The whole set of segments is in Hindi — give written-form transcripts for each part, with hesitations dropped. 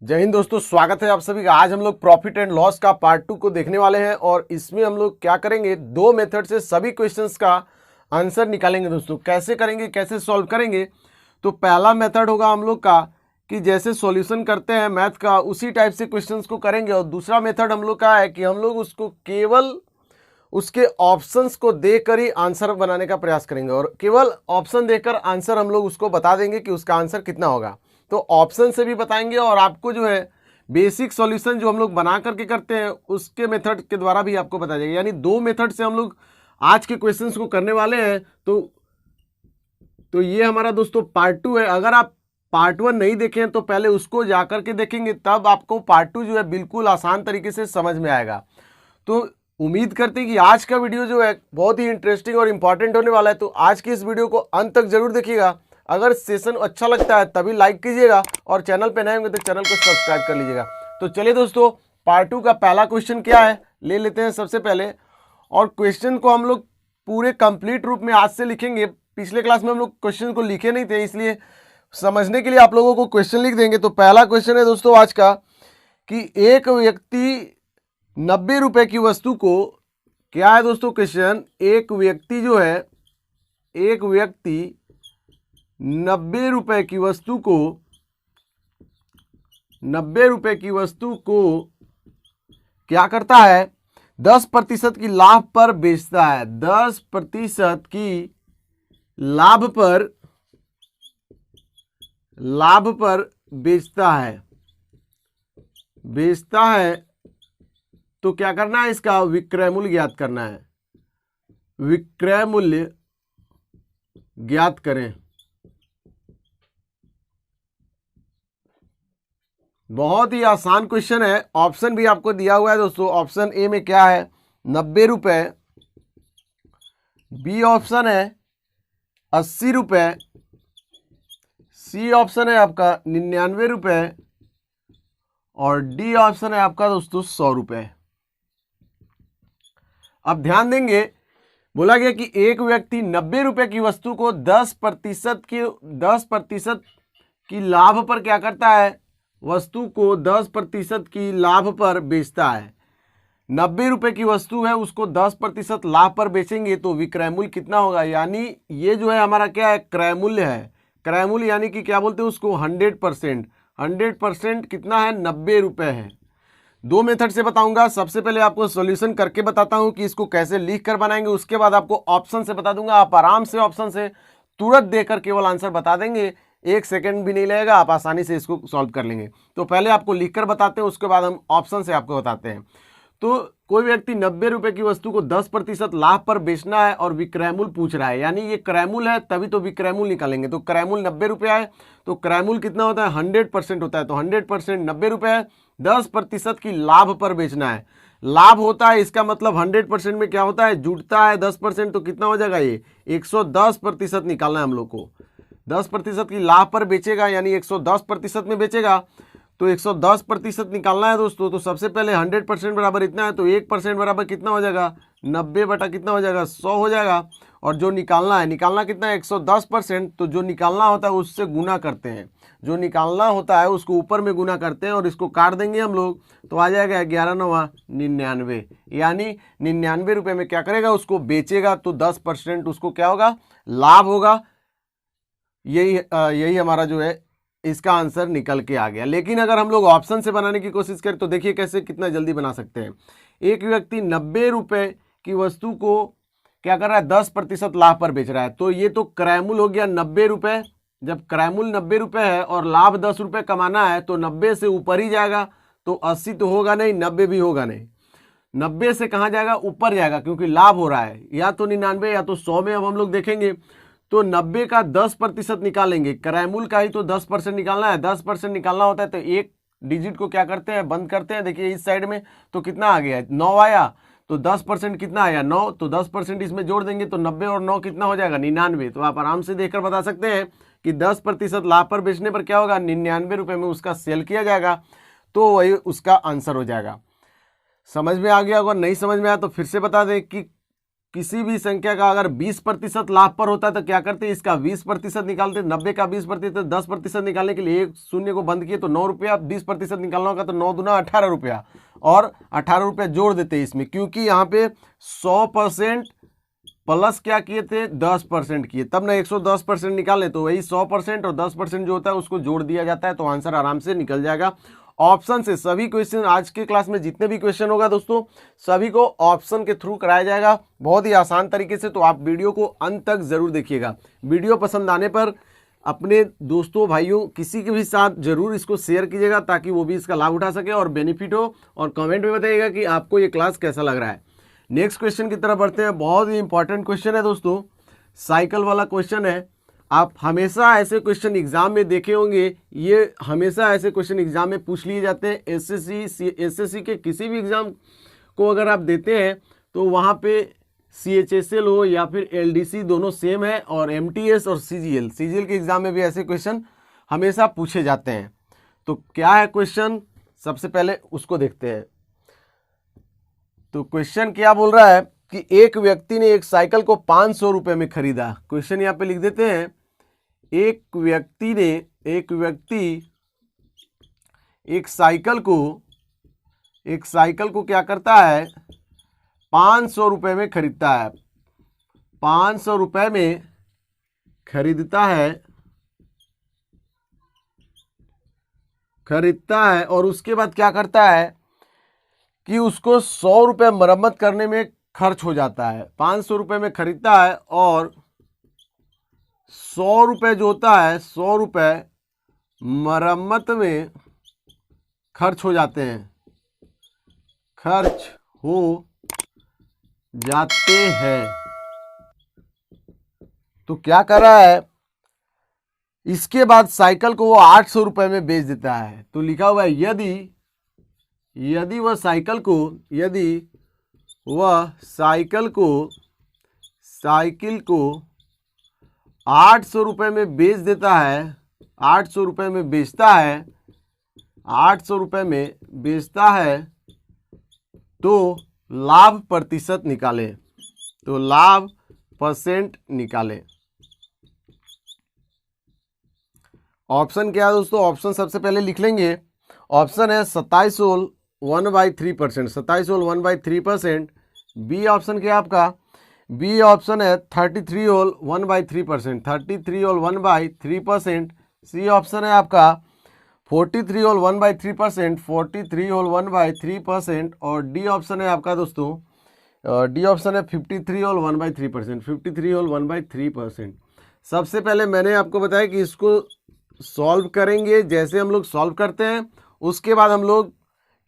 जय हिंद दोस्तों, स्वागत है आप सभी का। आज हम लोग प्रॉफिट एंड लॉस का पार्ट 2 को देखने वाले हैं और इसमें हम लोग क्या करेंगे, दो मेथड से सभी क्वेश्चंस का आंसर निकालेंगे। दोस्तों कैसे करेंगे, कैसे सॉल्व करेंगे, तो पहला मेथड होगा हम लोग का कि जैसे सॉल्यूशन करते हैं मैथ का उसी टाइप से क्वेश्चंस को करेंगे। और दूसरा मेथड हम लोग का है कि हम लोग उसको केवल उसके ऑप्शंस को देखकर ही आंसर बनाने का प्रयास करेंगे और केवल ऑप्शन देखकर आंसर हम लोग उसको बता देंगे कि उसका आंसर कितना होगा। तो ऑप्शन से भी बताएंगे और आपको जो है बेसिक सॉल्यूशन जो हम लोग बना करके करते हैं उसके मेथड के द्वारा भी आपको बता जाएगा। यानी दो मेथड से हम लोग आज के क्वेश्चंस को करने वाले हैं। तो ये हमारा दोस्तों पार्ट 2 है। अगर आप पार्ट 1 नहीं देखे हैं तो पहले उसको जाकर के देखेंगे, तब आपको पार्ट 2 जो है बिल्कुल आसान तरीके से समझ में आएगा। तो उम्मीद करते हैं कि आज का वीडियो जो है बहुत ही इंटरेस्टिंग और इंपॉर्टेंट होने वाला है। तो आज की इस वीडियो को अंत तक जरूर देखिएगा। अगर सेशन अच्छा लगता है तभी लाइक कीजिएगा और चैनल पे नए होंगे तो चैनल को सब्सक्राइब कर लीजिएगा। तो चलिए दोस्तों, पार्ट 2 का पहला क्वेश्चन क्या है ले लेते हैं सबसे पहले। और क्वेश्चन को हम लोग पूरे कंप्लीट रूप में आज से लिखेंगे। पिछले क्लास में हम लोग क्वेश्चन को लिखे नहीं थे, इसलिए समझने के लिए आप लोगों को क्वेश्चन लिख देंगे। तो पहला क्वेश्चन है दोस्तों आज का कि एक व्यक्ति 90 रुपए की वस्तु को, क्या है दोस्तों क्वेश्चन, एक व्यक्ति 90 रुपए की वस्तु को क्या करता है, 10% की लाभ पर बेचता है। 10% की लाभ पर बेचता है। तो क्या करना है, इसका विक्रय मूल्य ज्ञात करना है। विक्रय मूल्य ज्ञात करें। बहुत ही आसान क्वेश्चन है। ऑप्शन भी आपको दिया हुआ है दोस्तों। ऑप्शन ए में क्या है, 90 रुपए। बी ऑप्शन है 80 रुपए। सी ऑप्शन है आपका 99 रुपए और डी ऑप्शन है आपका दोस्तों 100 रुपए। अब ध्यान देंगे, बोला गया कि एक व्यक्ति 90 रुपए की वस्तु को 10% की लाभ पर क्या करता है, वस्तु को 10% की लाभ पर बेचता है। 90 रुपए की वस्तु है, उसको 10% लाभ पर बेचेंगे तो विक्रय मूल्य कितना होगा। यानी ये जो है हमारा क्या है, क्रय मूल्य है। क्रय मूल्य यानी कि क्या बोलते हैं उसको, 100% कितना है, 90 रुपए है। दो मेथड से बताऊंगा। सबसे पहले आपको सॉल्यूशन करके बताता हूं कि इसको कैसे लिख कर बनाएंगे, उसके बाद आपको ऑप्शन से बता दूंगा। आप आराम से ऑप्शन से तुरंत देकर केवल आंसर बता देंगे, 1 सेकंड भी नहीं लगेगा, आप आसानी से इसको सॉल्व कर लेंगे। तो पहले आपको लिखकर बताते हैं, उसके बाद हम ऑप्शन से आपको बताते हैं। तो कोई व्यक्ति 90 रुपए की वस्तु को 10% लाभ पर बेचना है और विक्रय मूल्य पूछ रहा है, यानी ये क्रय मूल्य है तभी तो विक्रय मूल्य निकालेंगे। तो क्रय मूल्य 90 रुपया है, तो क्रय मूल्य कितना होता है, 100% होता है। तो 100% 90 रुपये है, 10% की लाभ पर बेचना है। लाभ होता है, इसका मतलब 100% में क्या होता है, जुटता है 10%। तो कितना हो जाएगा, ये 110% निकालना है हम लोग को। 10% की लाभ पर बेचेगा यानी 110% में बेचेगा, तो 110% निकालना है दोस्तों। तो सबसे पहले 100% बराबर इतना है, तो 1% बराबर कितना हो जाएगा, 90 बटा कितना हो जाएगा, 100 हो जाएगा। और जो निकालना कितना है, 110%। तो जो निकालना होता है उससे गुना करते हैं, जो निकालना होता है उसको ऊपर में गुना करते हैं और इसको काट देंगे हम लोग, तो आ जाएगा 11 9 99। यानी 99 रुपये में क्या करेगा, उसको बेचेगा तो 10% उसको क्या होगा, लाभ होगा। यही हमारा जो है इसका आंसर निकल के आ गया। लेकिन अगर हम लोग ऑप्शन से बनाने की कोशिश करें तो देखिए कैसे कितना जल्दी बना सकते हैं। एक व्यक्ति 90 रुपए की वस्तु को क्या कर रहा है, 10% लाभ पर बेच रहा है। तो ये तो क्रय मूल्य हो गया 90 रुपए। जब क्रय मूल्य 90 रुपए है और लाभ 10 रुपए कमाना है तो 90 से ऊपर ही जाएगा। तो 80 तो होगा नहीं, 90 भी होगा नहीं। 90 से कहाँ जाएगा, ऊपर जाएगा, क्योंकि लाभ हो रहा है। या तो 99 या तो 100 में अब हम लोग देखेंगे। तो 90 का 10% निकालेंगे, क्रय मूल्य का ही तो 10% निकालना है। 10% निकालना होता है तो एक डिजिट को क्या करते हैं, बंद करते हैं। देखिए इस साइड में तो कितना आ गया, 9 आया। तो 10% कितना आया, 9। तो 10% इसमें जोड़ देंगे तो 90 और 9 कितना हो जाएगा, 99। तो आप आराम से देखकर बता सकते हैं कि 10% लाभ पर बेचने पर क्या होगा, 99 रुपये में उसका सेल किया जाएगा। तो वही उसका आंसर हो जाएगा। समझ में आ गया होगा, नहीं समझ में आया तो फिर से बता दें कि किसी भी संख्या का अगर 20% लाभ पर होता है तो क्या करते हैं, इसका 20% निकालते हैं। 90 का 20%, 10% निकालने के लिए एक शून्य को बंद किए तो 9 रुपया, 20% निकालना होगा तो 9 दूना 18 रुपया, और 18 रुपया जोड़ देते हैं इसमें, क्योंकि यहाँ पे 100% प्लस क्या किए थे, 10% किए, तब ना 110% निकाले, तो वही 100% और 10% जो होता है उसको जोड़ दिया जाता है, तो आंसर आराम से निकल जाएगा। ऑप्शन से सभी क्वेश्चन, आज के क्लास में जितने भी क्वेश्चन होगा दोस्तों, सभी को ऑप्शन के थ्रू कराया जाएगा, बहुत ही आसान तरीके से। तो आप वीडियो को अंत तक जरूर देखिएगा। वीडियो पसंद आने पर अपने दोस्तों भाइयों किसी के भी साथ जरूर इसको शेयर कीजिएगा, ताकि वो भी इसका लाभ उठा सके और बेनिफिट हो, और कमेंट में बताइएगा कि आपको ये क्लास कैसा लग रहा है। नेक्स्ट क्वेश्चन की तरफ बढ़ते हैं। बहुत ही इंपॉर्टेंट क्वेश्चन है दोस्तों, साइकिल वाला क्वेश्चन है। आप हमेशा ऐसे क्वेश्चन एग्जाम में देखे होंगे, ये हमेशा ऐसे क्वेश्चन एग्जाम में पूछ लिए जाते हैं। एसएससी के किसी भी एग्जाम को अगर आप देते हैं तो वहाँ पे CHSL हो या फिर LDC दोनों सेम है, और MTS और CGL के एग्जाम में भी ऐसे क्वेश्चन हमेशा पूछे जाते हैं। तो क्या है क्वेश्चन, सबसे पहले उसको देखते हैं। तो क्वेश्चन क्या बोल रहा है कि एक व्यक्ति ने एक साइकिल को 500 रुपये में खरीदा। क्वेश्चन यहाँ पे लिख देते हैं, एक व्यक्ति एक साइकिल को क्या करता है, 500 रुपये में खरीदता है। 500 रुपये में खरीदता है और उसके बाद क्या करता है कि उसको 100 रुपये मरम्मत करने में खर्च हो जाता है। 500 रुपये में खरीदता है और 100 रुपये जो होता है, 100 रुपये मरम्मत में खर्च हो जाते हैं, तो क्या कर रहा है, इसके बाद साइकिल को वो 800 रुपये में बेच देता है। तो लिखा हुआ है, यदि वह साइकिल को 800 रुपये में बेच देता है, 800 रुपये में बेचता है, 800 रुपये में बेचता है, तो लाभ प्रतिशत निकाले। तो लाभ परसेंट निकाले। ऑप्शन क्या है दोस्तों, ऑप्शन सबसे पहले लिख लेंगे। ऑप्शन है 27 होल 1/3%, 27 होल 1/3%। बी ऑप्शन क्या है आपका, बी ऑप्शन है 33 होल 1/3%, 33 होल 1/3%। सी ऑप्शन है आपका 43 होल 1/3%, 43 होल 1/3%। और डी ऑप्शन है आपका दोस्तों, डी ऑप्शन है 53 होल 1/3%, 53 होल 1/3%। सबसे पहले मैंने आपको बताया कि इसको सॉल्व करेंगे, जैसे हम लोग सॉल्व करते हैं उसके बाद हम लोग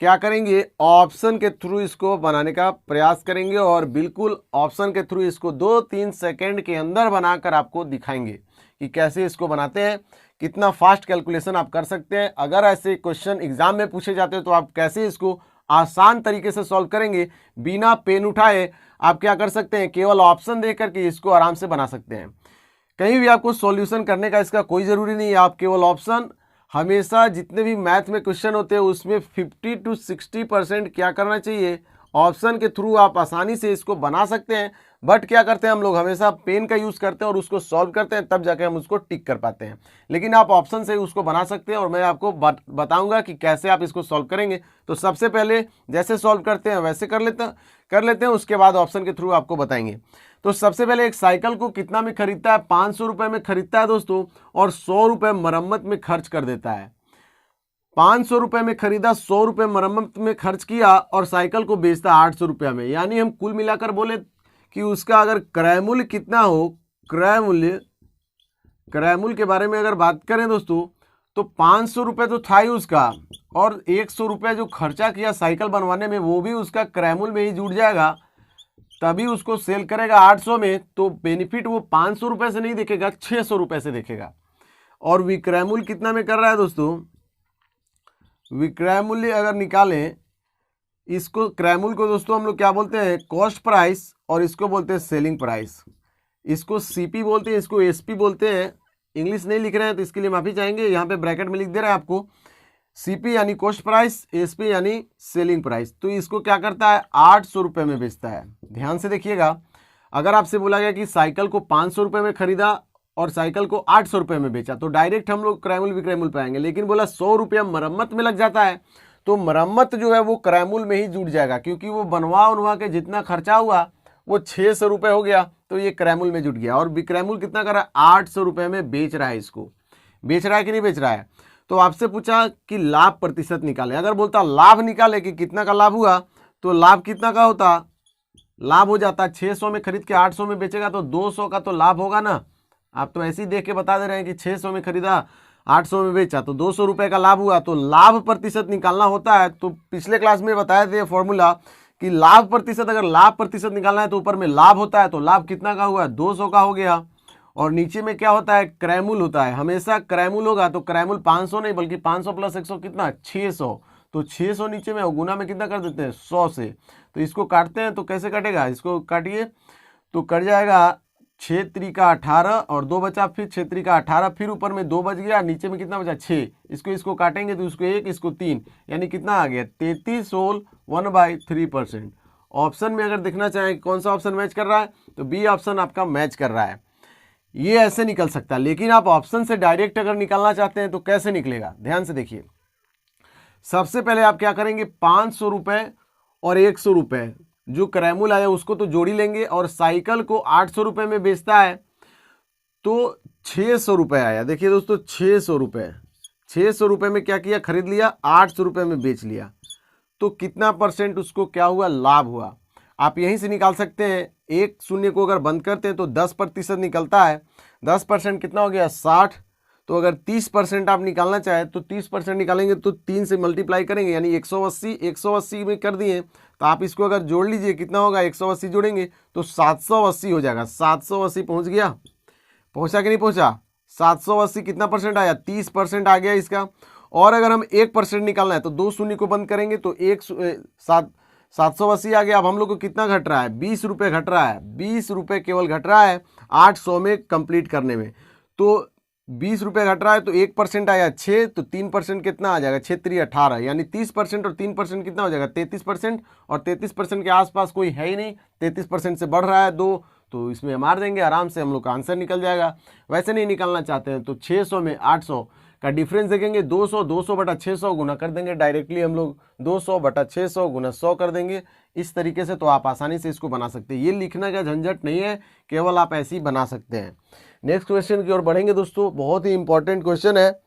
क्या करेंगे, ऑप्शन के थ्रू इसको बनाने का प्रयास करेंगे, और बिल्कुल ऑप्शन के थ्रू इसको 2-3 सेकंड के अंदर बनाकर आपको दिखाएंगे कि कैसे इसको बनाते हैं, कितना फास्ट कैलकुलेशन आप कर सकते हैं। अगर ऐसे क्वेश्चन एग्जाम में पूछे जाते हैं तो आप कैसे इसको आसान तरीके से सॉल्व करेंगे, बिना पेन उठाए आप क्या कर सकते हैं, केवल ऑप्शन देख करके इसको आराम से बना सकते हैं। कहीं भी आपको सॉल्यूशन करने का इसका कोई ज़रूरी नहीं है, आप केवल ऑप्शन, हमेशा जितने भी मैथ में क्वेश्चन होते हैं उसमें 50 to 60% क्या करना चाहिए, ऑप्शन के थ्रू आप आसानी से इसको बना सकते हैं। बट क्या करते हैं हम लोग, हमेशा पेन का यूज़ करते हैं और उसको सॉल्व करते हैं, तब जाके हम उसको टिक कर पाते हैं। लेकिन आप ऑप्शन से उसको बना सकते हैं, और मैं आपको बताऊंगा कि कैसे आप इसको सॉल्व करेंगे। तो सबसे पहले जैसे सॉल्व करते हैं वैसे कर लेते हैं, उसके बाद ऑप्शन के थ्रू आपको बताएंगे। तो सबसे पहले एक साइकिल को कितना में खरीदता है, 500 रुपये में खरीदता है दोस्तों, और 100 रुपये मरम्मत में खर्च कर देता है। 500 रुपये में खरीदा, 100 रुपये मरम्मत में खर्च किया, और साइकिल को बेचता 800 रुपये में। यानी हम कुल मिलाकर बोले कि उसका अगर क्रय मूल्य कितना हो, क्रय मूल्य के बारे में अगर बात करें दोस्तों, तो 500 रुपये तो था ही उसका, और 100 रुपये जो खर्चा किया साइकिल बनवाने में वो भी उसका क्रय मूल्य में ही जुड़ जाएगा, तभी उसको सेल करेगा 800 में। तो बेनिफिट वो 500 रुपये से नहीं देखेगा, 600 रुपये से देखेगा। और विक्रय मूल्य कितना में कर रहा है दोस्तों, विक्रय मूल्य अगर निकालें, इसको क्रय मूल्य को दोस्तों हम लोग क्या बोलते हैं, कॉस्ट प्राइस, और इसको बोलते हैं सेलिंग प्राइस। इसको CP बोलते हैं, इसको SP बोलते हैं। इंग्लिश नहीं लिख रहे हैं तो इसके लिए माफ़ी चाहेंगे, यहाँ पे ब्रैकेट में लिख दे रहे हैं आपको। CP यानी कॉस्ट प्राइस, SP यानी सेलिंग प्राइस। तो इसको क्या करता है, 800 रुपये में बेचता है। ध्यान से देखिएगा, अगर आपसे बोला गया कि साइकिल को 500 रुपये में खरीदा और साइकिल को 800 रुपये में बेचा तो डायरेक्ट हम लोग क्रयमूल विक्रयमूल पाएंगे, लेकिन बोला 100 रुपया मरम्मत में लग जाता है तो मरम्मत जो है वो क्रयमूल में ही जुड़ जाएगा, क्योंकि वो बनवा उनवा के जितना खर्चा हुआ वो 600 रुपये हो गया तो ये क्रयमूल में जुट गया। और विक्रयमूल कितना कर रहा है, 800 रुपये में बेच रहा है, इसको बेच रहा है कि नहीं बेच रहा है। तो आपसे पूछा कि लाभ प्रतिशत निकाले, अगर बोलता लाभ निकाले कि कितना का लाभ हुआ तो लाभ कितना का होता, लाभ हो जाता 600 में खरीद के 800 में बेचेगा तो 200 का तो लाभ होगा ना। आप तो ऐसे ही देख के बता दे रहे हैं कि 600 में खरीदा 800 में बेचा तो 200 रुपये का लाभ हुआ। तो लाभ प्रतिशत निकालना होता है, तो पिछले क्लास में बताए थे फॉर्मूला कि लाभ प्रतिशत, अगर लाभ प्रतिशत निकालना है तो ऊपर में लाभ होता है, तो लाभ कितना का हुआ, 200 का हो गया। और नीचे में क्या होता है, क्रयमूल होता है, हमेशा क्रयमूल होगा तो क्रयमूल 500 नहीं बल्कि 500 प्लस 100 कितना 600, तो 600 नीचे में गुना में कितना कर देते हैं 100 से। तो इसको काटते हैं तो कैसे कटेगा, इसको काटिए तो कट जाएगा 6 त्रिका 18 और 2 बचा, फिर 6 त्रिका 18, फिर ऊपर में 2 बच गया, नीचे में कितना बचा 6। इसको काटेंगे तो इसको 1 इसको 3, यानी कितना आ गया 33 होल 1/3%। ऑप्शन में अगर देखना चाहें कौन सा ऑप्शन मैच कर रहा है तो बी ऑप्शन आपका मैच कर रहा है। ये ऐसे निकल सकता है, लेकिन आप ऑप्शन से डायरेक्ट अगर निकालना चाहते हैं तो कैसे निकलेगा, ध्यान से देखिए। सबसे पहले आप क्या करेंगे, 500 रुपये और 100 रुपये जो क्रयमूल आया उसको तो जोड़ी लेंगे, और साइकिल को 800 रुपये में बेचता है तो 600 रुपये आया। देखिए दोस्तों 600 रुपये, 600 रुपये में क्या किया, खरीद लिया, 800 रुपये में बेच लिया, तो कितना परसेंट उसको क्या हुआ, लाभ हुआ। आप यहीं से निकाल सकते हैं, एक शून्य को अगर बंद करते हैं तो 10% निकलता है, 10% कितना हो गया 60। तो अगर 30% आप निकालना चाहें तो 30% निकालेंगे तो 3 से मल्टीप्लाई करेंगे, यानी 180, 180 में कर दिए तो आप इसको अगर जोड़ लीजिए कितना होगा, 180 जोड़ेंगे तो 780 हो जाएगा। 780 पहुंच गया, पहुंचा कि नहीं पहुंचा, 780 कितना परसेंट आया, 30% आ गया इसका। और अगर हम 1% निकालना है तो 2 शून्य को बंद करेंगे तो 780 आ गया। अब हम लोग को कितना घट रहा है, 20 रुपये घट रहा है, 20 रुपये केवल घट रहा है 800 में कंप्लीट करने में। तो 20 रुपये घट रहा है तो 1% आया 6, तो 3% कितना आ जाएगा, 6 3 18, यानी 30% और 3% कितना हो जाएगा 33%, और 33% के आसपास कोई है ही नहीं, 33% से बढ़ रहा है 2, तो इसमें मार देंगे, आराम से हम लोग का आंसर निकल जाएगा। वैसे नहीं निकालना चाहते हैं तो 600 में 800 का डिफरेंस देखेंगे, 200 बटा 600 गुना कर देंगे, डायरेक्टली हम लोग 200 बटा 600 गुना 100 कर देंगे। इस तरीके से तो आप आसानी से इसको बना सकते हैं, ये लिखने का झंझट नहीं है, केवल आप ऐसे ही बना सकते हैं। नेक्स्ट क्वेश्चन की ओर बढ़ेंगे दोस्तों, बहुत ही इंपॉर्टेंट क्वेश्चन है,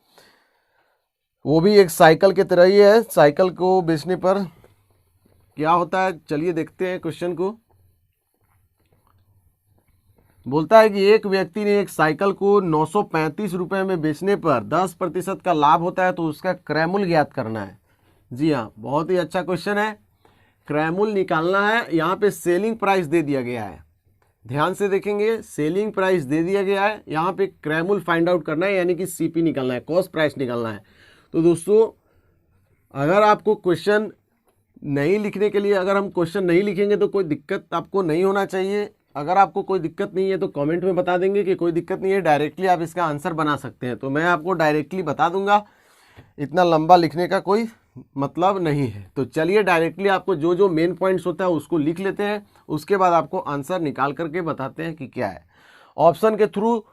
वो भी एक साइकिल की तरह ही है। साइकिल को बेचने पर क्या होता है, चलिए देखते हैं क्वेश्चन को। बोलता है कि एक व्यक्ति ने एक साइकिल को 935 रुपये में बेचने पर 10% का लाभ होता है, तो उसका क्रयमूल ज्ञात करना है। जी हाँ, बहुत ही अच्छा क्वेश्चन है, क्रयमूल निकालना है। यहाँ पे सेलिंग प्राइस दे दिया गया है, ध्यान से देखेंगे, सेलिंग प्राइस दे दिया गया है, यहाँ पे क्रयमूल फाइंड आउट करना है, यानी कि सीपी निकालना है, कॉस्ट प्राइस निकालना है। तो दोस्तों अगर आपको क्वेश्चन नहीं लिखने के लिए, अगर हम क्वेश्चन नहीं लिखेंगे तो कोई दिक्कत आपको नहीं होना चाहिए। अगर आपको कोई दिक्कत नहीं है तो कमेंट में बता देंगे कि कोई दिक्कत नहीं है, डायरेक्टली आप इसका आंसर बना सकते हैं, तो मैं आपको डायरेक्टली बता दूंगा, इतना लंबा लिखने का कोई मतलब नहीं है। तो चलिए डायरेक्टली आपको जो जो मेन पॉइंट्स होता है उसको लिख लेते हैं, उसके बाद आपको आंसर निकाल करके बताते हैं कि क्या है। ऑप्शन के थ्रू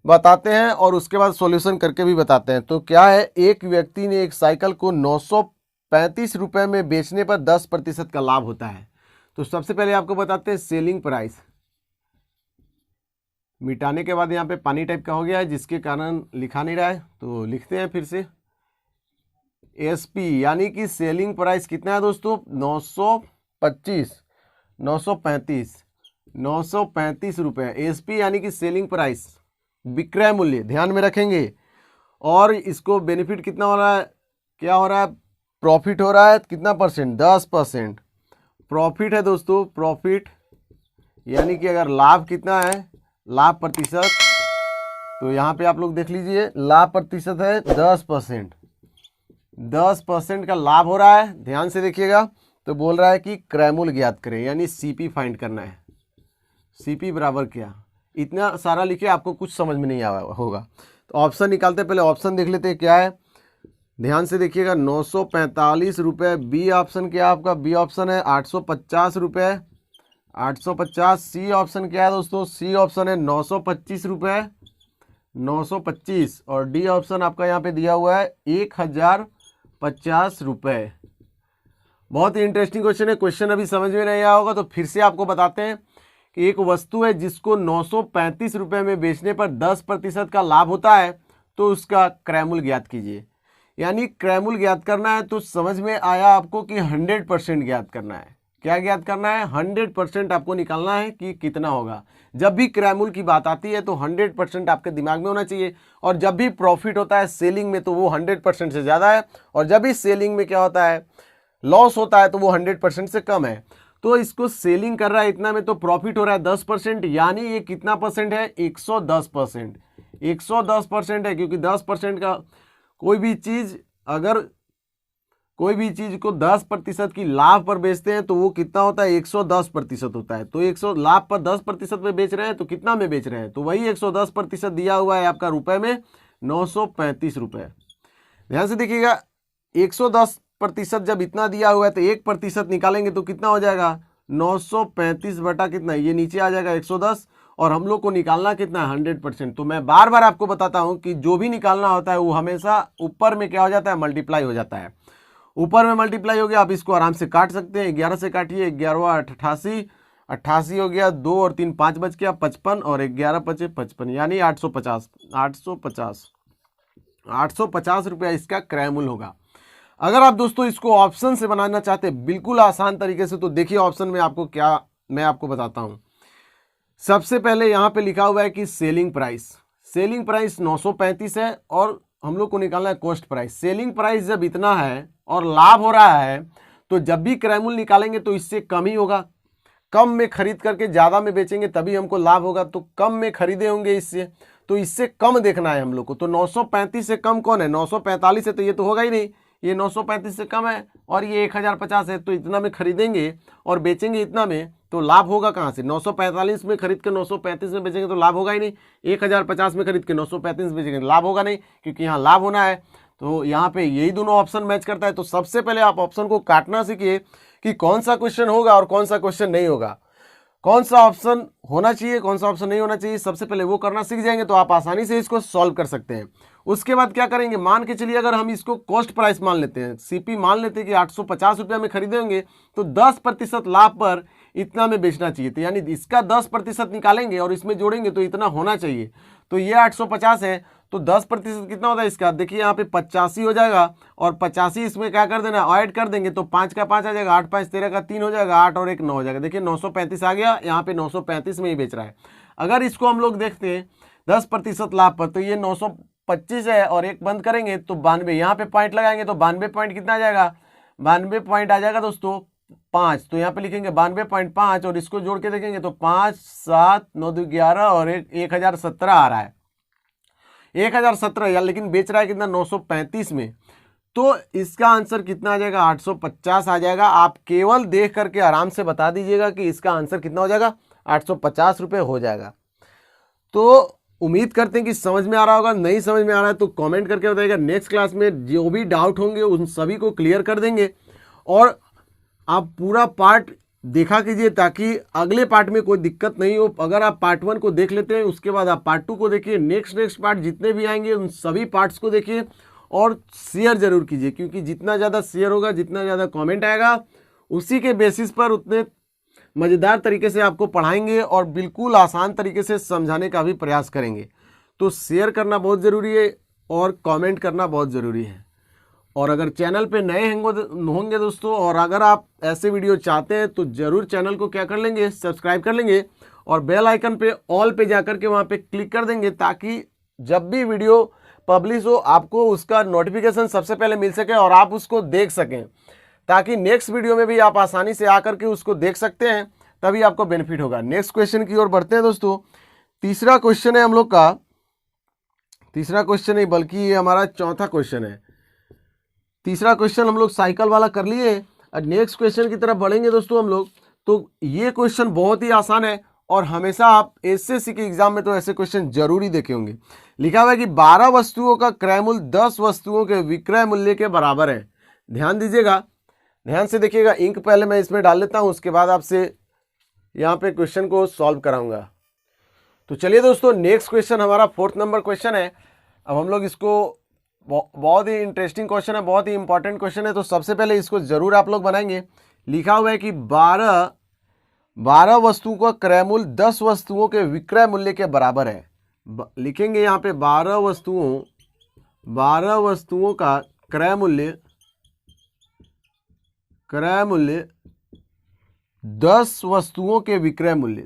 बताते हैं और उसके बाद सॉल्यूशन करके भी बताते हैं। तो क्या है, एक व्यक्ति ने एक साइकिल को 935 रुपये में बेचने पर 10% का लाभ होता है। तो सबसे पहले आपको बताते हैं सेलिंग प्राइस, मिटाने के बाद यहाँ पे पानी टाइप का हो गया है जिसके कारण लिखा नहीं रहा है, तो लिखते हैं फिर से। एसपी यानी कि सेलिंग प्राइस कितना है दोस्तों, 935 रुपये। एसपी यानी कि सेलिंग प्राइस, विक्रय मूल्य, ध्यान में रखेंगे। और इसको बेनिफिट कितना हो रहा है, क्या हो रहा है, प्रॉफिट हो रहा है कितना परसेंट, 10% प्रॉफिट है दोस्तों। प्रॉफिट यानी कि अगर लाभ कितना है, लाभ प्रतिशत, तो यहाँ पे आप लोग देख लीजिए, लाभ प्रतिशत है 10%, 10% का लाभ हो रहा है, ध्यान से देखिएगा। तो बोल रहा है कि क्रयमूल ज्ञात करें, यानी सीपी फाइंड करना है। सीपी बराबर क्या, इतना सारा लिखे, आपको कुछ समझ में नहीं आया होगा। तो ऑप्शन निकालते, पहले ऑप्शन देख लेते हैं क्या है, ध्यान से देखिएगा। 945 रुपये, बी ऑप्शन क्या आपका, बी ऑप्शन है 850 रुपये, 850। सी ऑप्शन क्या है दोस्तों? सी ऑप्शन है 925 रुपये, 925। और डी ऑप्शन आपका यहाँ पे दिया हुआ है 1050 रुपये। बहुत ही इंटरेस्टिंग क्वेश्चन है। क्वेश्चन अभी समझ में नहीं आया होगा तो फिर से आपको बताते हैं कि एक वस्तु है जिसको 935 रुपये में बेचने पर 10% का लाभ होता है, तो उसका क्रय मूल्य ज्ञात कीजिए। यानी क्रय मूल्य ज्ञात करना है तो समझ में आया आपको कि 100% ज्ञात करना है। क्या ज्ञात करना है? 100% आपको निकालना है कि कितना होगा। जब भी क्रय मूल्य की बात आती है तो 100% आपके दिमाग में होना चाहिए। और जब भी प्रॉफिट होता है सेलिंग में तो वो 100% से ज़्यादा है, और जब भी सेलिंग में क्या होता है, लॉस होता है, तो वो 100% से कम है। तो इसको सेलिंग कर रहा है इतना में, तो प्रॉफिट हो रहा है 10%, यानी ये कितना परसेंट है? 110%। 110% है, क्योंकि 10% का कोई भी चीज़, अगर कोई भी चीज़ को 10% की लाभ पर बेचते हैं तो वो कितना होता है? 110% होता है। तो 100 लाभ पर 10% में बेच रहे हैं तो कितना में बेच रहे हैं? तो वही 110% दिया हुआ है आपका रुपए में, 935 रुपये। ध्यान से देखिएगा, 110% जब इतना दिया हुआ है तो 1% निकालेंगे तो कितना हो जाएगा? 935 बटा कितना, ये नीचे आ जाएगा 110, और हम लोग को निकालना कितना है? 100%। तो मैं बार बार आपको बताता हूं कि जो भी निकालना होता है वो हमेशा ऊपर में क्या हो जाता है? मल्टीप्लाई हो जाता है। ऊपर में मल्टीप्लाई हो गया, आप इसको आराम से काट सकते हैं। 11 से काटिए, 11 88, 88 हो गया, 2 और 3 5 बच गया, 55, और 11 पचे 55, यानी 850। 850 रुपया इसका क्रय मूल्य होगा। अगर आप दोस्तों इसको ऑप्शन से बनाना चाहते हैं बिल्कुल आसान तरीके से, तो देखिए ऑप्शन में आपको क्या, मैं आपको बताता हूं। सबसे पहले यहां पे लिखा हुआ है कि सेलिंग प्राइस 935 है, और हम लोग को निकालना है कॉस्ट प्राइस। सेलिंग प्राइस जब इतना है और लाभ हो रहा है, तो जब भी क्रय मूल्य निकालेंगे तो इससे कम ही होगा। कम में खरीद करके ज़्यादा में बेचेंगे तभी हमको लाभ होगा, तो कम में खरीदे होंगे इससे, तो इससे कम देखना है हम लोग को। तो 935 से कम कौन है? 945 है, तो ये तो होगा ही नहीं। ये 935 से कम है और ये 1050 है, तो इतना में खरीदेंगे और बेचेंगे इतना में, तो लाभ होगा कहाँ से? 945 में खरीद के 935 में बेचेंगे तो लाभ होगा ही नहीं। 1050 में खरीद के 935 में बेचेंगे तो लाभ होगा नहीं, क्योंकि यहाँ लाभ होना है। तो यहाँ पे यही दोनों ऑप्शन मैच करता है। तो सबसे पहले आप ऑप्शन को काटना सीखिए कि कौन सा क्वेश्चन होगा और कौन सा क्वेश्चन नहीं होगा, कौन सा ऑप्शन होना चाहिए, कौन सा ऑप्शन नहीं होना चाहिए। सबसे पहले वो करना सीख जाएंगे तो आप आसानी से इसको सॉल्व कर सकते हैं। उसके बाद क्या करेंगे, मान के चलिए अगर हम इसको कॉस्ट प्राइस मान लेते हैं, सीपी मान लेते हैं कि 850 रुपये में खरीदेंगे, तो 10% लाभ पर इतना में बेचना चाहिए। तो यानी इसका 10% निकालेंगे और इसमें जोड़ेंगे तो इतना होना चाहिए। तो ये 850 है, तो 10% कितना होता है इसका? देखिए यहाँ पे 85 हो जाएगा, और 85 इसमें क्या कर देना, ऐड कर देंगे तो 5 का 5 आ जाएगा, 8 5 13 का 3 हो जाएगा, 8 और 1 9 हो जाएगा। देखिए 935 आ गया, यहाँ पे 935 में ही बेच रहा है। अगर इसको हम लोग देखते हैं 10% लाभ पर, तो ये 925 है, और एक बंद करेंगे तो 92, यहाँ पे पॉइंट लगाएंगे तो 92 पॉइंट कितना आ जाएगा? 92 पॉइंट आ जाएगा दोस्तों 5। तो यहाँ पे लिखेंगे 92.5, और इसको जोड़ के देखेंगे तो 5 7 9 2 11 और 1017 आ रहा है। 1017 यार, लेकिन बेच रहा है कितना? 935 में। तो इसका आंसर कितना आ जाएगा? 850 आ जाएगा। आप केवल देख करके आराम से बता दीजिएगा कि इसका आंसर कितना हो जाएगा? 850 रुपये हो जाएगा। तो उम्मीद करते हैं कि समझ में आ रहा होगा। नहीं समझ में आ रहा है तो कमेंट करके बताइएगा। नेक्स्ट क्लास में जो भी डाउट होंगे उन सभी को क्लियर कर देंगे, और आप पूरा पार्ट देखा कीजिए ताकि अगले पार्ट में कोई दिक्कत नहीं हो। अगर आप पार्ट 1 को देख लेते हैं, उसके बाद आप पार्ट 2 को देखिए, नेक्स्ट पार्ट जितने भी आएंगे उन सभी पार्ट्स को देखिए, और शेयर जरूर कीजिए, क्योंकि जितना ज़्यादा शेयर होगा, जितना ज़्यादा कमेंट आएगा, उसी के बेसिस पर उतने मज़ेदार तरीके से आपको पढ़ाएंगे और बिल्कुल आसान तरीके से समझाने का भी प्रयास करेंगे। तो शेयर करना बहुत ज़रूरी है और कमेंट करना बहुत ज़रूरी है। और अगर चैनल पे नए होंगे दोस्तों, और अगर आप ऐसे वीडियो चाहते हैं तो ज़रूर चैनल को क्या कर लेंगे? सब्सक्राइब कर लेंगे, और बेल आइकन पे ऑल पे जाकर के वहाँ पे क्लिक कर देंगे, ताकि जब भी वीडियो पब्लिश हो आपको उसका नोटिफिकेशन सबसे पहले मिल सके और आप उसको देख सकें, ताकि नेक्स्ट वीडियो में भी आप आसानी से आकर के उसको देख सकते हैं, तभी आपको बेनिफिट होगा। नेक्स्ट क्वेश्चन की ओर बढ़ते हैं दोस्तों। तीसरा क्वेश्चन है हम लोग का, तीसरा क्वेश्चन नहीं बल्कि ये हमारा चौथा क्वेश्चन है। तीसरा क्वेश्चन हम लोग साइकिल वाला कर लिए, और नेक्स्ट क्वेश्चन की तरफ बढ़ेंगे दोस्तों हम लोग। तो ये क्वेश्चन बहुत ही आसान है, और हमेशा आप एसएससी के एग्जाम में तो ऐसे क्वेश्चन जरूर ही देखे होंगे। लिखा हुआ है कि 12 वस्तुओं का क्रय मूल्य 10 वस्तुओं के विक्रय मूल्य के बराबर है। ध्यान दीजिएगा, ध्यान से देखिएगा। इंक पहले मैं इसमें डाल लेता हूँ, उसके बाद आपसे यहाँ पे क्वेश्चन को सॉल्व कराऊंगा। तो चलिए दोस्तों, नेक्स्ट क्वेश्चन हमारा 4th नंबर क्वेश्चन है। अब हम लोग इसको, बहुत ही इंटरेस्टिंग क्वेश्चन है, बहुत ही इंपॉर्टेंट क्वेश्चन है। तो सबसे पहले इसको जरूर आप लोग बनाएंगे। लिखा हुआ है कि 12 वस्तुओं का क्रय मूल्य 10 वस्तुओं के विक्रय मूल्य के बराबर है। लिखेंगे यहाँ पे 12 वस्तुओं का क्रय मूल्य 10 वस्तुओं के विक्रय मूल्य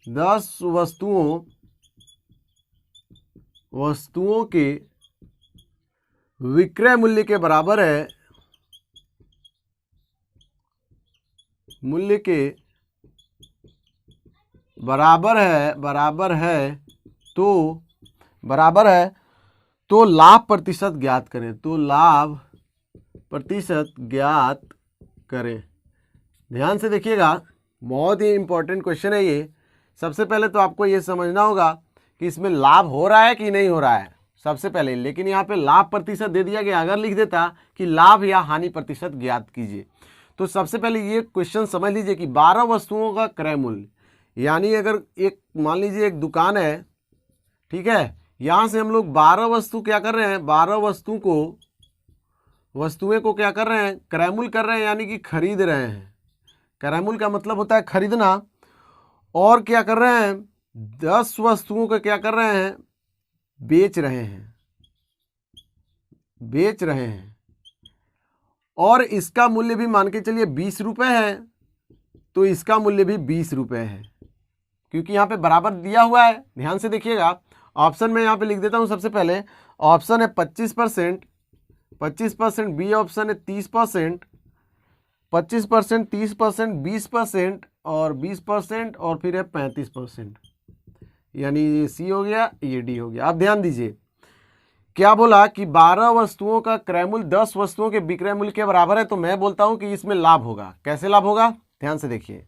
10 वस्तुओं के विक्रय मूल्य के बराबर है, मूल्य के बराबर है तो लाभ प्रतिशत ज्ञात करें। तो लाभ प्रतिशत ज्ञात करें। ध्यान से देखिएगा, बहुत ही इंपॉर्टेंट क्वेश्चन है ये। सबसे पहले तो आपको ये समझना होगा कि इसमें लाभ हो रहा है कि नहीं हो रहा है सबसे पहले। लेकिन यहाँ पे लाभ प्रतिशत दे दिया गया। अगर लिख देता कि लाभ या हानि प्रतिशत ज्ञात कीजिए, तो सबसे पहले ये क्वेश्चन समझ लीजिए कि 12 वस्तुओं का क्रय मूल्य, यानी अगर एक मान लीजिए एक दुकान है, ठीक है, यहाँ से हम लोग 12 वस्तु क्या कर रहे हैं, 12 वस्तुएं को क्या कर रहे हैं, क्रय मूल्य कर रहे हैं, यानी कि खरीद रहे हैं। क्रय मूल्य का मतलब होता है खरीदना। और क्या कर रहे हैं, 10 वस्तुओं को क्या कर रहे हैं, बेच रहे हैं। और इसका मूल्य भी मान के चलिए 20 रुपये है, तो इसका मूल्य भी 20 रुपये है, क्योंकि यहाँ पे बराबर दिया हुआ है। ध्यान से देखिएगा, ऑप्शन में यहाँ पे लिख देता हूँ। सबसे पहले ऑप्शन है 25%, बी ऑप्शन है 30%, 25%, 30%, 20% और 20% और फिर है 35%, यानी ये सी हो गया, ये डी हो गया। अब ध्यान दीजिए, क्या बोला कि 12 वस्तुओं का क्रय मूल्य 10 वस्तुओं के विक्रय मूल्य के बराबर है। तो मैं बोलता हूं कि इसमें लाभ होगा। कैसे लाभ होगा, ध्यान से देखिए।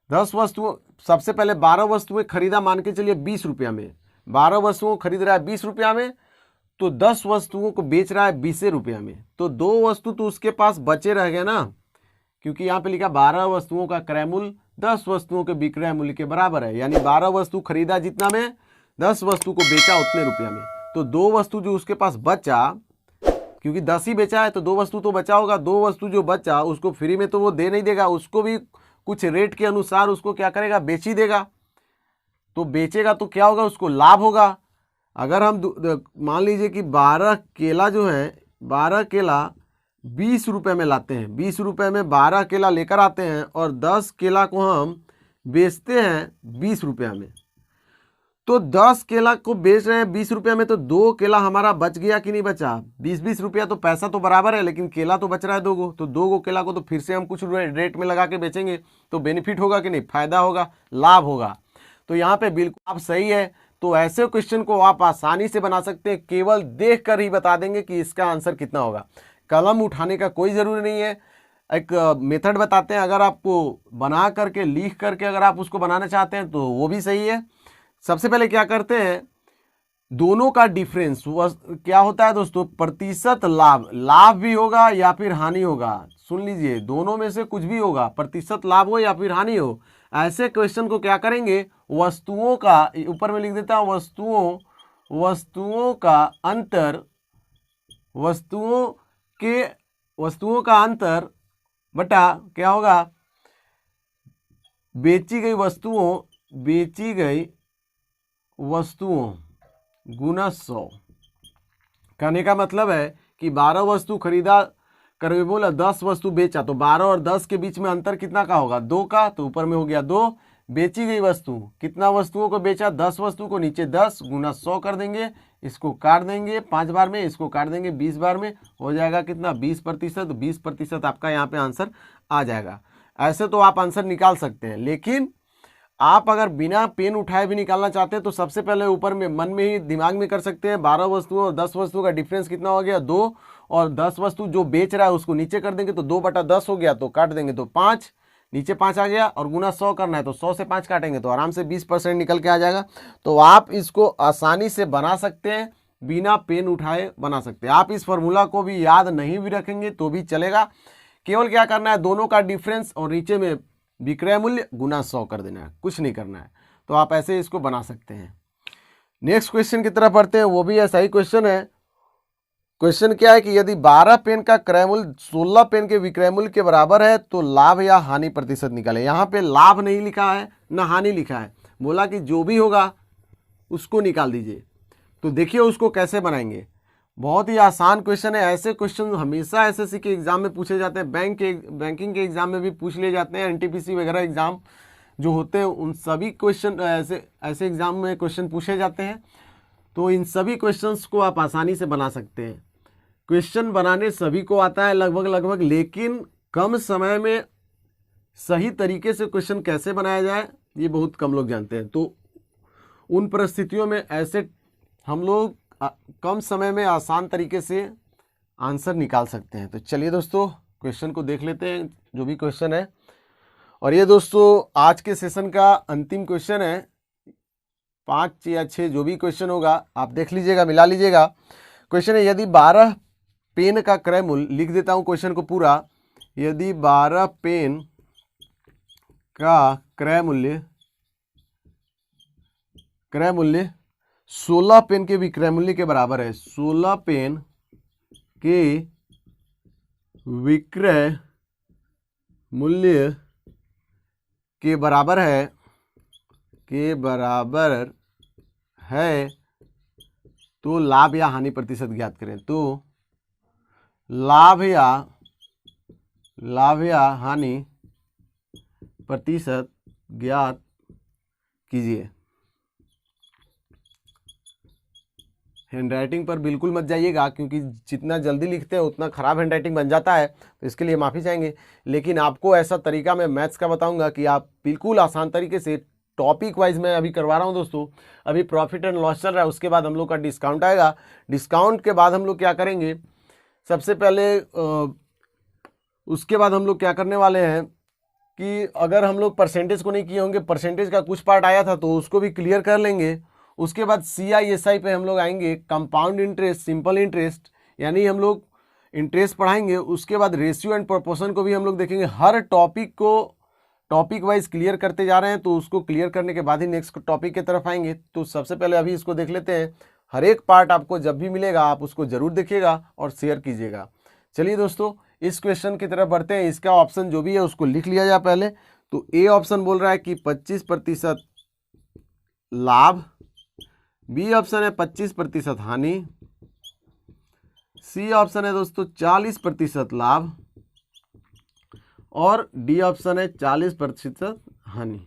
10 वस्तुओं, सबसे पहले 12 वस्तुएं खरीदा मान के चलिए 20 रुपया में, 12 वस्तुओं को खरीद रहा है 20 रुपया में, तो 10 वस्तुओं को बेच रहा है 20 रुपया में, तो 2 वस्तु तो उसके पास बचे रह गए ना, क्योंकि यहाँ पे लिखा 12 वस्तुओं का क्रय मूल्य 10 वस्तुओं के विक्रय मूल्य के बराबर है, यानी 12 वस्तु खरीदा जितना में, 10 वस्तु को बेचा उतने रुपया में। तो 2 वस्तु जो उसके पास बचा, क्योंकि 10 ही बेचा है तो 2 वस्तु तो बचा होगा, 2 वस्तु जो बचा उसको फ्री में तो वो दे नहीं देगा, उसको भी कुछ रेट के अनुसार उसको क्या करेगा, बेच ही देगा। तो बेचेगा तो क्या होगा, उसको लाभ होगा। अगर हम मान लीजिए कि 12 केला जो है, 12 केला 20 रुपये में लाते हैं, 20 रुपये में 12 केला लेकर आते हैं और 10 केला को हम बेचते हैं 20 रुपया में। तो 10 केला को बेच रहे हैं 20 रुपया में, तो 2 केला हमारा बच गया कि नहीं बचा, 20-20 रुपया, तो पैसा तो बराबर है, लेकिन केला तो बच रहा है 2 गो, तो 2 गो केला को तो फिर से हम कुछ रेट में लगा के बेचेंगे, तो बेनिफिट होगा कि नहीं, फायदा होगा, लाभ होगा। तो यहाँ पे बिल्कुल आप सही है। तो ऐसे क्वेश्चन को आप आसानी से बना सकते हैं, केवल देख कर ही बता देंगे कि इसका आंसर कितना होगा। कलम उठाने का कोई ज़रूरी नहीं है। एक मेथड बताते हैं, अगर आपको बना करके लिख करके अगर आप उसको बनाना चाहते हैं तो वो भी सही है। सबसे पहले क्या करते हैं, दोनों का डिफरेंस क्या होता है दोस्तों, प्रतिशत लाभ, लाभ भी होगा या फिर हानि होगा। सुन लीजिए, दोनों में से कुछ भी होगा, प्रतिशत लाभ हो या फिर हानि हो। ऐसे क्वेश्चन को क्या करेंगे, वस्तुओं का, ऊपर में लिख देता हूं, वस्तुओं का अंतर, वस्तुओं का अंतर बटा क्या होगा, बेची गई वस्तुओं गुना 100। कहने का मतलब है कि 12 वस्तु खरीदा करके बोला, 10 वस्तु बेचा, तो 12 और 10 के बीच में अंतर कितना का होगा, 2 का, तो ऊपर में हो गया 2। बेची गई वस्तु, कितना वस्तुओं को बेचा, 10 वस्तु को, नीचे 10 गुना 100 कर देंगे, इसको काट देंगे 5 बार में, इसको काट देंगे 20 बार में, हो जाएगा कितना, 20%। 20% आपका यहाँ पे आंसर आ जाएगा। ऐसे तो आप आंसर निकाल सकते हैं, लेकिन आप अगर बिना पेन उठाए भी निकालना चाहते हैं तो सबसे पहले ऊपर में मन में ही दिमाग में कर सकते हैं। 12 वस्तुओं और 10 वस्तुओं का डिफरेंस कितना हो गया, 2, और 10 वस्तु जो बेच रहा है उसको नीचे कर देंगे, तो 2/10 हो गया, तो काट देंगे तो 5, नीचे 5 आ गया, और गुना 100 करना है तो 100 से 5 काटेंगे तो आराम से 20% निकल के आ जाएगा। तो आप इसको आसानी से बना सकते हैं, बिना पेन उठाए बना सकते हैं। आप इस फॉर्मूला को भी याद नहीं भी रखेंगे तो भी चलेगा। केवल क्या करना है, दोनों का डिफरेंस और नीचे में विक्रय मूल्य गुना 100 कर देना है, कुछ नहीं करना है। तो आप ऐसे इसको बना सकते हैं। नेक्स्ट क्वेश्चन की तरफ बढ़ते हैं, वो भी ऐसा ही क्वेश्चन है। क्वेश्चन क्या है कि यदि 12 पेन का क्रय मूल्य 16 पेन के विक्रय मूल्य के बराबर है तो लाभ या हानि प्रतिशत निकालें। यहाँ पे लाभ नहीं लिखा है ना हानि लिखा है, बोला कि जो भी होगा उसको निकाल दीजिए। तो देखिए उसको कैसे बनाएंगे, बहुत ही आसान क्वेश्चन है। ऐसे क्वेश्चन हमेशा एसएससी के एग्जाम में पूछे जाते हैं, बैंकिंग के एग्जाम में भी पूछ लिए जाते हैं, एनटीपीसी वगैरह एग्जाम जो होते हैं उन सभी क्वेश्चन ऐसे एग्जाम में क्वेश्चन पूछे जाते हैं। तो इन सभी क्वेश्चंस को आप आसानी से बना सकते हैं। क्वेश्चन बनाने सभी को आता है लगभग, लेकिन कम समय में सही तरीके से क्वेश्चन कैसे बनाया जाए ये बहुत कम लोग जानते हैं। तो उन परिस्थितियों में ऐसे हम लोग कम समय में आसान तरीके से आंसर निकाल सकते हैं। तो चलिए दोस्तों क्वेश्चन को देख लेते हैं, जो भी क्वेश्चन है। और ये दोस्तों आज के सेशन का अंतिम क्वेश्चन है, 5 या 6 जो भी क्वेश्चन होगा आप देख लीजिएगा, मिला लीजिएगा। क्वेश्चन है यदि 12 पेन का क्रय मूल्य, लिख देता हूँ क्वेश्चन को पूरा, यदि 12 पेन का क्रय मूल्य 16 पेन के विक्रय मूल्य के बराबर है, 16 पेन के विक्रय मूल्य के बराबर है तो लाभ या हानि प्रतिशत ज्ञात करें। तो लाभ या हानि प्रतिशत ज्ञात कीजिए। हैंडराइटिंग पर बिल्कुल मत जाइएगा, क्योंकि जितना जल्दी लिखते हैं उतना ख़राब हैंडराइटिंग बन जाता है, तो इसके लिए माफ़ी चाहेंगे। लेकिन आपको ऐसा तरीका मैं मैथ्स का बताऊंगा कि आप बिल्कुल आसान तरीके से टॉपिक वाइज मैं अभी करवा रहा हूं दोस्तों। अभी प्रॉफिट एंड लॉस चल रहा है, उसके बाद हम लोग का डिस्काउंट आएगा। डिस्काउंट के बाद हम लोग क्या करेंगे, सबसे पहले उसके बाद हम लोग क्या करने वाले हैं कि अगर हम लोग परसेंटेज को नहीं किए होंगे, परसेंटेज का कुछ पार्ट आया था तो उसको भी क्लियर कर लेंगे। उसके बाद CISI पे हम लोग आएंगे, कंपाउंड इंटरेस्ट, सिंपल इंटरेस्ट, यानी हम लोग इंटरेस्ट पढ़ाएंगे। उसके बाद रेशियो एंड प्रोपोर्शन को भी हम लोग देखेंगे। हर टॉपिक को टॉपिक वाइज क्लियर करते जा रहे हैं, तो उसको क्लियर करने के बाद ही नेक्स्ट टॉपिक की तरफ आएंगे। तो सबसे पहले अभी इसको देख लेते हैं। हर एक पार्ट आपको जब भी मिलेगा आप उसको जरूर देखिएगा और शेयर कीजिएगा। चलिए दोस्तों इस क्वेश्चन की तरफ बढ़ते हैं। इसका ऑप्शन जो भी है उसको लिख लिया जाए पहले। तो ए ऑप्शन बोल रहा है कि 25% लाभ, बी ऑप्शन है 25% हानि, सी ऑप्शन है दोस्तों 40% लाभ, और डी ऑप्शन है 40% हानि।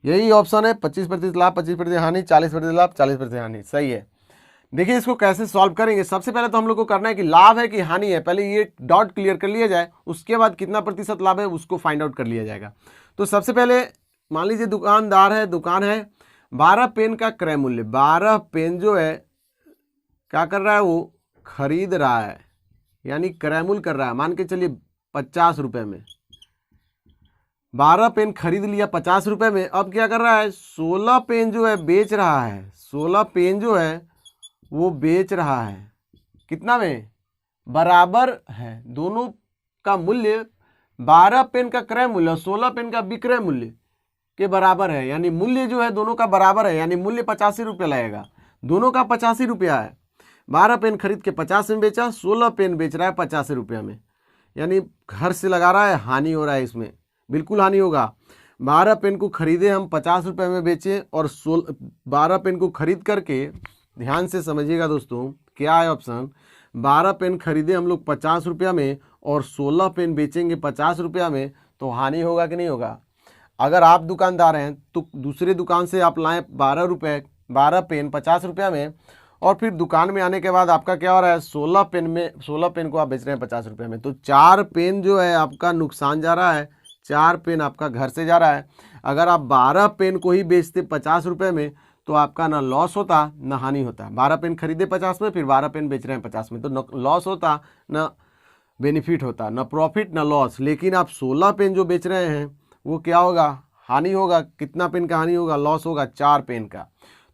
यही ऑप्शन है, 25% लाभ, 25% हानि, 40% लाभ, 40% हानि। सही है। देखिए इसको कैसे सॉल्व करेंगे। सबसे पहले तो हम लोग को करना है कि लाभ है कि हानि है, पहले ये डॉट क्लियर कर लिया जाए। उसके बाद कितना प्रतिशत लाभ है उसको फाइंड आउट कर लिया जाएगा। तो सबसे पहले मान लीजिए दुकानदार है, दुकान है, 12 पेन का क्रय मूल्य, 12 पेन जो है क्या कर रहा है, वो खरीद रहा है, यानी क्रय मूल्य कर रहा है। मान के चलिए 50 रुपये में 12 पेन खरीद लिया 50 रुपये में। अब क्या कर रहा है, 16 पेन जो है बेच रहा है, 16 पेन जो है वो बेच रहा है। कितना में, बराबर है। दोनों का मूल्य 12 पेन का क्रय मूल्य और 16 पेन का विक्रय मूल्य के बराबर है, यानी मूल्य जो है दोनों का बराबर है, यानी मूल्य 85 रुपये लगेगा। दोनों का 85 रुपया है। 12 पेन खरीद के 50 में बेचा, 16 पेन बेच रहा है 85 रुपये में, यानी घर से लगा रहा है, हानि हो रहा है इसमें, बिल्कुल हानि होगा। 12 पेन को खरीदे हम 50 रुपये में बेचे, और 12 पेन को खरीद करके, ध्यान से समझिएगा दोस्तों क्या है ऑप्शन, 12 पेन खरीदे हम लोग 50 रुपया में और 16 पेन बेचेंगे 50 रुपया में, तो हानि होगा कि नहीं होगा। अगर आप दुकानदार हैं तो दूसरे दुकान से आप लाएं 12 पेन 50 रुपया में, और फिर दुकान में आने के बाद आपका क्या हो रहा है, 16 पेन को आप बेच रहे हैं 50 रुपये में। तो 4 पेन जो है आपका नुकसान जा रहा है, 4 पेन आपका घर से जा रहा है। अगर आप 12 पेन को ही बेचते 50 रुपये में तो आपका ना लॉस होता ना हानि होता। 12 पेन खरीदे 50 में, फिर 12 पेन बेच रहे हैं 50 में, तो न लॉस होता ना बेनिफिट होता, ना प्रॉफिट ना लॉस। लेकिन आप 16 पेन जो बेच रहे हैं वो क्या होगा, हानि होगा। कितना पेन का हानि होगा, लॉस होगा 4 पेन का।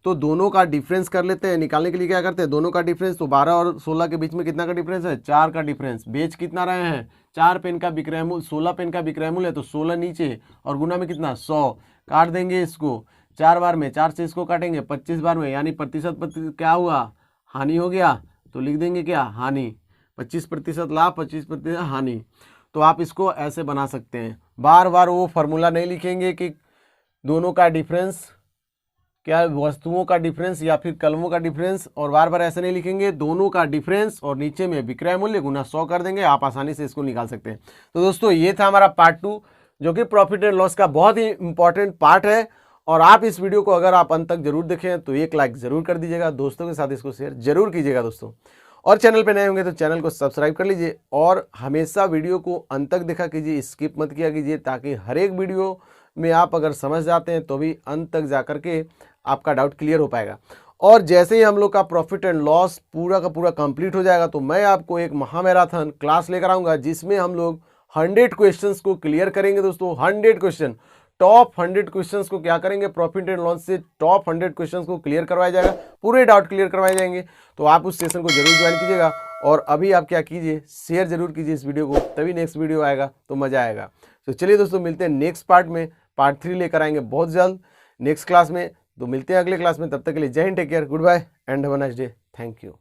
तो दोनों का डिफरेंस कर लेते हैं। निकालने के लिए क्या करते हैं, दोनों का डिफरेंस, तो 12 और 16 के बीच में कितना का डिफरेंस है, 4 का डिफरेंस। बेच कितना रहे हैं, 4 पेन का विक्रय मूल्य, 16 पेन का विक्रय मूल्य है तो 16 नीचे और गुना में कितना 100, काट देंगे इसको 4 बार में, 4 से इसको काटेंगे 25 बार में, यानी प्रतिशत क्या हुआ, हानि हो गया, तो लिख देंगे क्या, हानि। 25% लाभ, 25% हानि। तो आप इसको ऐसे बना सकते हैं। बार बार वो फॉर्मूला नहीं लिखेंगे कि दोनों का डिफरेंस, क्या वस्तुओं का डिफरेंस या फिर कलमों का डिफरेंस, और बार बार ऐसे नहीं लिखेंगे, दोनों का डिफरेंस और नीचे में विक्रय मूल्य गुना 100 कर देंगे। आप आसानी से इसको निकाल सकते हैं। तो दोस्तों ये था हमारा पार्ट 2, जो कि प्रॉफिट एंड लॉस का बहुत ही इंपॉर्टेंट पार्ट है। और आप इस वीडियो को अगर आप अंत तक जरूर देखें तो एक लाइक जरूर कर दीजिएगा, दोस्तों के साथ इसको शेयर जरूर कीजिएगा दोस्तों। और चैनल पे नए होंगे तो चैनल को सब्सक्राइब कर लीजिए और हमेशा वीडियो को अंत तक देखा कीजिए, स्किप मत किया कीजिए, ताकि हर एक वीडियो में आप अगर समझ जाते हैं तो भी अंत तक जा करके आपका डाउट क्लियर हो पाएगा। और जैसे ही हम लोग का प्रॉफिट एंड लॉस पूरा का पूरा कंप्लीट हो जाएगा तो मैं आपको एक महामैराथन क्लास लेकर आऊँगा, जिसमें हम लोग 100 क्वेश्चंस को क्लियर करेंगे दोस्तों। 100 क्वेश्चन, टॉप 100 क्वेश्चंस को क्या करेंगे, प्रॉफिट एंड लॉस से टॉप 100 क्वेश्चंस को क्लियर करवाया जाएगा, पूरे डाउट क्लियर करवाए जाएंगे। तो आप उस सेशन को जरूर ज्वाइन कीजिएगा। और अभी आप क्या कीजिए, शेयर जरूर कीजिए इस वीडियो को, तभी नेक्स्ट वीडियो आएगा तो मजा आएगा। तो चलिए दोस्तों, मिलते हैं नेक्स्ट पार्ट में। पार्ट 3 लेकर आएंगे बहुत जल्द नेक्स्ट क्लास में। तो मिलते हैं अगले क्लास में, तब तक के लिए जय हिंद, take care, good bye and have a nice day, thank you.